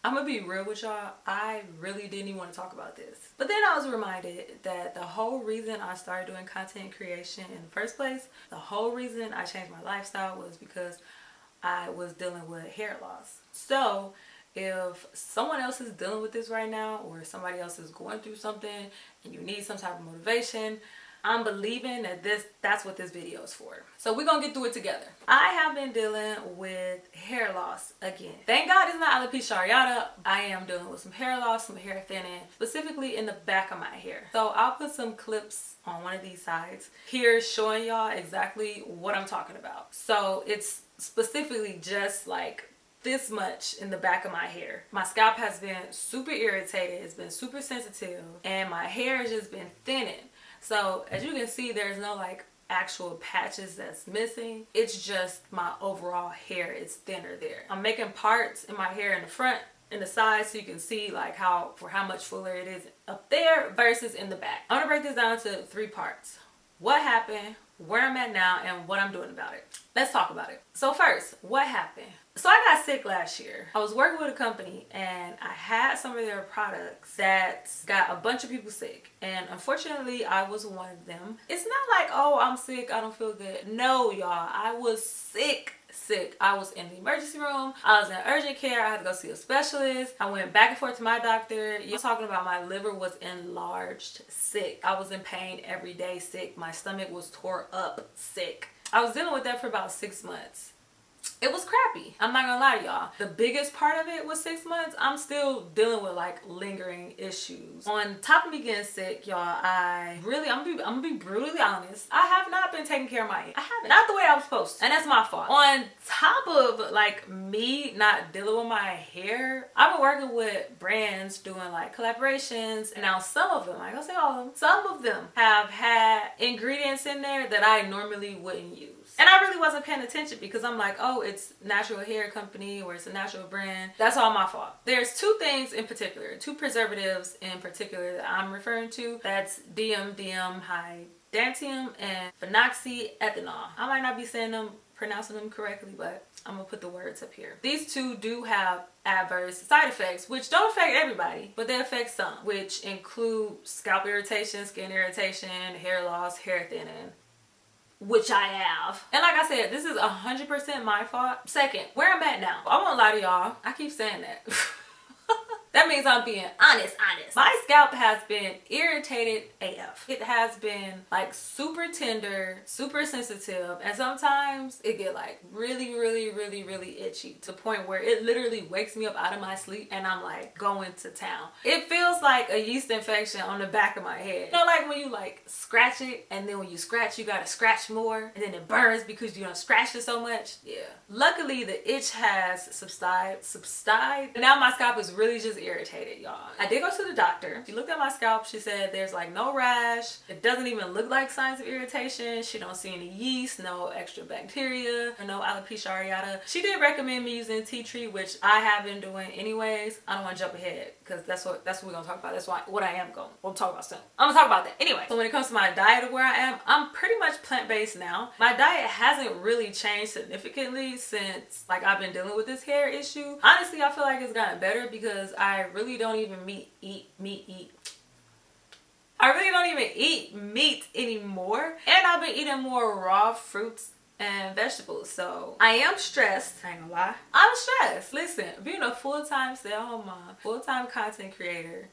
I'm gonna be real with y'all, I really didn't even want to talk about this. But then I was reminded that the whole reason I started doing content creation in the first place, the whole reason I changed my lifestyle was because I was dealing with hair loss. So if someone else is dealing with this right now, or somebody else is going through something and you need some type of motivation, I'm believing that that's what this video is for. So we're gonna get through it together. I have been dealing with hair loss again. Thank God it's not alopecia areata. I am dealing with some hair loss, some hair thinning, specifically in the back of my hair. So I'll put some clips on one of these sides here showing y'all exactly what I'm talking about. So it's specifically just like this much in the back of my hair. My scalp has been super irritated, it's been super sensitive, and my hair has just been thinning. So as you can see, there's no like actual patches that's missing. It's just my overall hair is thinner there. I'm making parts in my hair in the front and the side so you can see like how much fuller it is up there versus in the back. I'm gonna break this down to 3 parts. What happened, where I'm at now, and what I'm doing about it. Let's talk about it. So first, what happened? So I got sick last year. I was working with a company and I had some of their products that got a bunch of people sick. And unfortunately, I was one of them. It's not like, oh, I'm sick, I don't feel good. No, y'all, I was sick. I was in the emergency room. I was in urgent care. I had to go see a specialist. I went back and forth to my doctor. You're talking about my liver was enlarged, sick. I was in pain every day, sick. My stomach was tore up, sick. I was dealing with that for about 6 months. It was crappy. I'm not gonna lie to y'all. The biggest part of it was 6 months. I'm still dealing with like lingering issues. On top of me getting sick, y'all, I'm gonna be brutally honest. I have not been taking care of my hair. I haven't. Not the way I was supposed to. And that's my fault. On top of like me not dealing with my hair, I've been working with brands doing like collaborations. And now some of them, I ain't gonna say all of them, some of them have had ingredients in there that I normally wouldn't use. And I really wasn't paying attention because I'm like, oh, it's natural hair company or it's a natural brand. That's all my fault. There's 2 things in particular, 2 preservatives in particular that I'm referring to. That's DMDM Hydantion and phenoxyethanol. I might not be pronouncing them correctly, but I'm gonna put the words up here. These 2 do have adverse side effects, which don't affect everybody, but they affect some, which include scalp irritation, skin irritation, hair loss, hair thinning, which I have. And like I said, this is 100% my fault. Second, where I'm at now. I won't lie to y'all. I keep saying that. That means I'm being honest. My scalp has been irritated AF. It has been like super tender, super sensitive, and sometimes it get like really itchy to the point where it literally wakes me up out of my sleep and I'm like going to town. It feels like a yeast infection on the back of my head. You know, like when you like scratch it and then when you scratch, you gotta scratch more and then it burns because you don't scratch it so much. Yeah. Luckily, the itch has subsided. Now my scalp is really just irritated, y'all. I did go to the doctor. She looked at my scalp. She said there's like no rash. It doesn't even look like signs of irritation. She don't see any yeast, no extra bacteria, or no alopecia areata. She did recommend me using tea tree, which I have been doing anyways. I don't want to jump ahead because that's what we're gonna talk about. That's what I am going. We'll talk about soon. I'm gonna talk about that anyway. So when it comes to my diet of where I am, I'm pretty much plant-based now. My diet hasn't really changed significantly since like I've been dealing with this hair issue. Honestly, I feel like it's gotten better because I really don't even eat meat anymore. And I've been eating more raw fruits and vegetables. So I am stressed. I ain't gonna lie. I'm stressed. Listen, being a full-time stay-at-home mom, full-time content creator,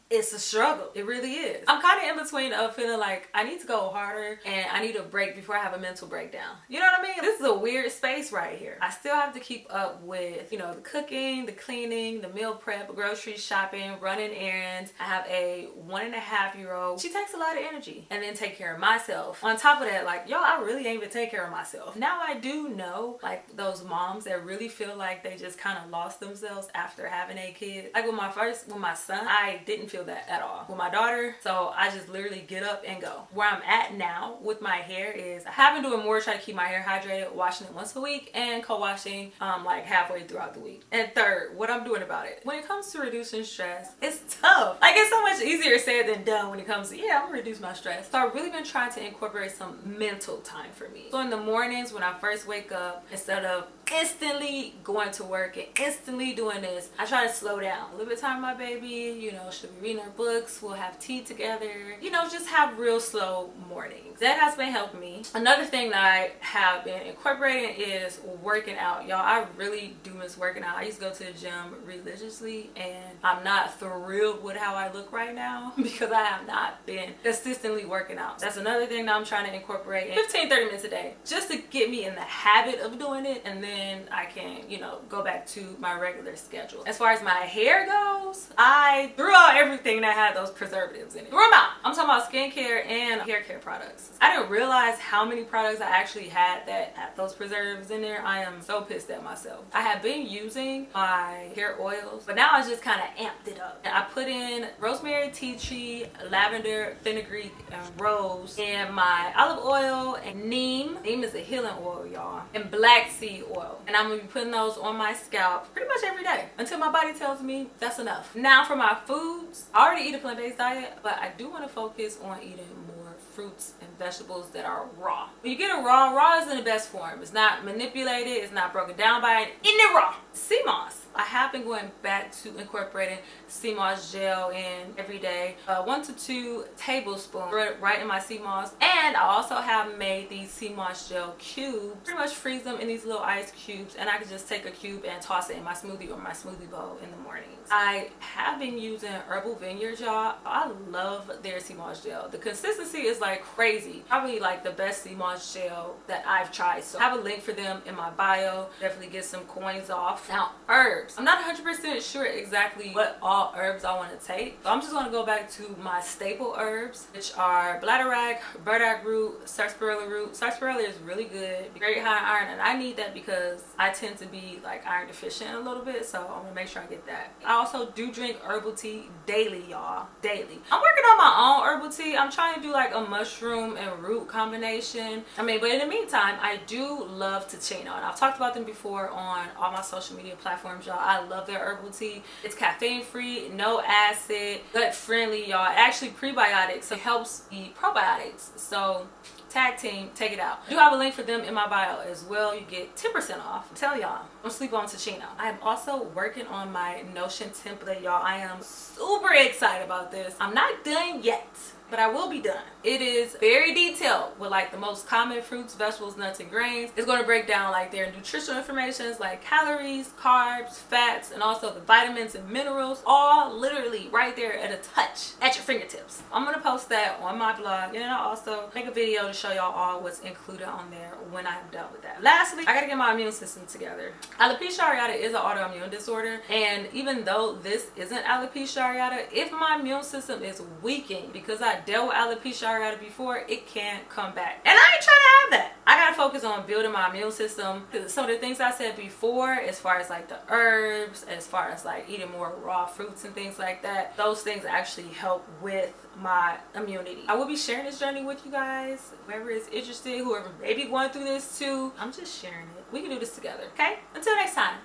it's a struggle. It really is. I'm kind of in between of feeling like I need to go harder and I need a break before I have a mental breakdown. You know what I mean? This is a weird space right here. I still have to keep up with, you know, the cooking, the cleaning, the meal prep, grocery shopping, running errands. I have a 1.5-year-old. She takes a lot of energy. And then take care of myself. On top of that, like, yo, I really ain't even take care of myself. Now I do know, like, those moms that really feel like they just kind of lost themselves after having a kid. Like with my son, I didn't feel that at all. With my daughter, so I just literally get up and go. Where I'm at now with my hair is I have been doing more to try to keep my hair hydrated, washing it once a week and co-washing like halfway throughout the week. And third, what I'm doing about it. When it comes to reducing stress, it's tough. Like it's so much easier said than done when it comes to, yeah, I'm gonna reduce my stress. So I've really been trying to incorporate some mental time for me. So in the mornings when I first wake up, instead of instantly going to work and instantly doing this, I try to slow down. A little bit of time with my baby, you know, she'll be reading her books, we'll have tea together, you know, just have real slow mornings. That has been helping me. Another thing that I have been incorporating is working out. Y'all, I really do miss working out. I used to go to the gym religiously and I'm not thrilled with how I look right now because I have not been consistently working out. That's another thing that I'm trying to incorporate. 15-30 minutes a day just to get me in the habit of doing it, and then I can, you know, go back to my regular schedule. As far as my hair goes, I threw out everything that had those preservatives in it. Threw them out. I'm talking about skincare and hair care products. I didn't realize how many products I actually had that had those preservatives in there. I am so pissed at myself. I have been using my hair oils, but now I just kind of amped it up. And I put in rosemary, tea tree, lavender, fenugreek, and rose, and my olive oil and neem. Neem is a healing oil, y'all, and black seed oil. And I'm gonna be putting those on my scalp pretty much every day until my body tells me that's enough. Now for my foods, I already eat a plant-based diet, but I do want to focus on eating more fruits and vegetables that are raw. When you get it raw is in the best form. It's not manipulated, it's not broken down by it. Eating it raw. Sea moss. I have been going back to incorporating sea moss gel in every day. 1 to 2 tablespoons right in my sea moss. And I also have made these sea moss gel cubes. Pretty much freeze them in these little ice cubes, and I can just take a cube and toss it in my smoothie or my smoothie bowl in the mornings. I have been using Herbal Vineyards, y'all. I love their sea moss gel. The consistency is like crazy. Probably like the best sea moss gel that I've tried. So I have a link for them in my bio. Definitely get some coins off. Now, herbs. I'm not 100% sure exactly what all herbs I want to take. So I'm just going to go back to my staple herbs, which are Bladderwrack, Burdock Root, Sarsaparilla Root. Sarsaparilla is really good, very high iron, and I need that because I tend to be like iron deficient a little bit, so I'm gonna make sure I get that. I also do drink herbal tea daily, y'all, daily. I'm working on my own herbal tea. I'm trying to do like a mushroom and root combination. I mean, but in the meantime, I do love Teeccino, and I've talked about them before on all my social media platforms, y'all. I love their herbal tea. It's caffeine free, no acid, gut friendly, y'all. Actually prebiotics, so it helps the probiotics. So tag team, take it out. I do have a link for them in my bio as well. You get 10% off. I'm telling y'all, don't sleep on Teeccino. I am also working on my Notion template, y'all. I am super excited about this. I'm not done yet, but I will be done. It is very detailed with like the most common fruits, vegetables, nuts, and grains. It's going to break down like their nutritional information like calories, carbs, fats, and also the vitamins and minerals, all literally right there at a touch at your fingertips. I'm going to post that on my blog, and then I'll also make a video to show y'all all what's included on there when I'm done with that. Lastly, I got to get my immune system together. Alopecia areata is an autoimmune disorder, and even though this isn't alopecia areata, if my immune system is weakened because I dealt with alopecia areata before, it can't come back, and I ain't trying to have that. I gotta focus on building my immune system. Some of the things I said before, as far as like the herbs, as far as like eating more raw fruits and things like that, those things actually help with my immunity. I will be sharing this journey with you guys. Whoever is interested, whoever may be going through this too, I'm just sharing it. We can do this together, okay? Until next time.